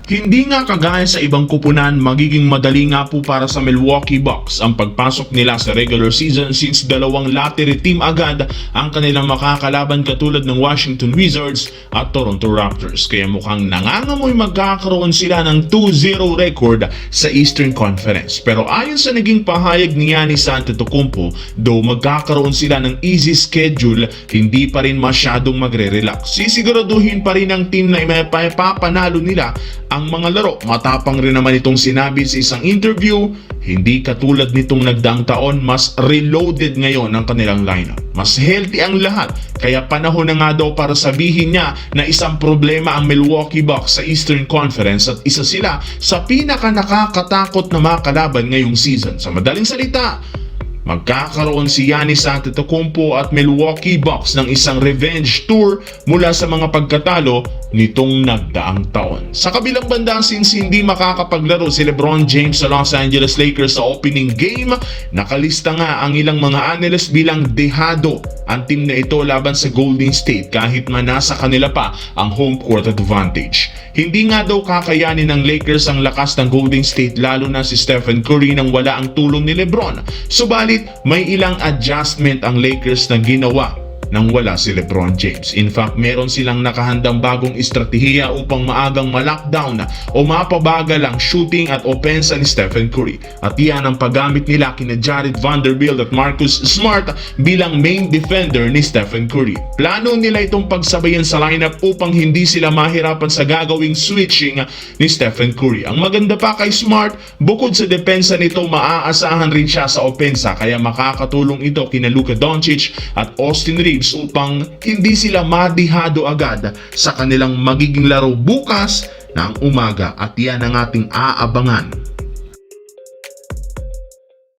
Hindi nga kagaya sa ibang kupunan, magiging madali nga po para sa Milwaukee Bucks ang pagpasok nila sa regular season since dalawang lottery team agad ang kanilang makakalaban katulad ng Washington Wizards at Toronto Raptors. Kaya mukhang nangangamoy magkakaroon sila ng 2-0 record sa Eastern Conference. Pero ayon sa naging pahayag ni Giannis Antetokounmpo, though magkakaroon sila ng easy schedule, hindi pa rin masyadong magre-relax. Sisiguraduhin pa rin ng team na ipapanalo nila ang mga laro. Matapang rin naman itong sinabi sa isang interview, hindi katulad nitong nagdaang taon, mas reloaded ngayon ang kanilang lineup. Mas healthy ang lahat, kaya panahon na nga daw para sabihin niya na isang problema ang Milwaukee Bucks sa Eastern Conference at isa sila sa pinaka nakakatakot na mga kalaban ngayong season. Sa madaling salita, magkakaroon si Giannis Antetokounmpo at Milwaukee Bucks ng isang revenge tour mula sa mga pagkatalo nitong nagdaang taon. Sa kabilang banda, since hindi makakapaglaro si LeBron James sa Los Angeles Lakers sa opening game, nakalista nga ang ilang mga analyst bilang dehado ang team na ito laban sa Golden State kahit man nasa kanila pa ang home court advantage. Hindi nga daw kakayanin ng Lakers ang lakas ng Golden State lalo na si Stephen Curry nang wala ang tulong ni LeBron. Subalit, may ilang adjustment ang Lakers na ginawa nang wala si LeBron James. In fact, meron silang nakahandang bagong estratehiya upang maagang ma-lockdown o mapabagal ang shooting at opensa ni Stephen Curry. At iyan ang paggamit nila kina Jared Vanderbilt at Marcus Smart bilang main defender ni Stephen Curry. Plano nila itong pagsabayan sa lineup upang hindi sila mahirapan sa gagawing switching ni Stephen Curry. Ang maganda pa kay Smart, bukod sa depensa nito, maaasahan rin siya sa opensa, kaya makakatulong ito kina Luka Doncic at Austin Reeves upang hindi sila madihado agad sa kanilang magiging laro bukas ng umaga, at yan ang ating aabangan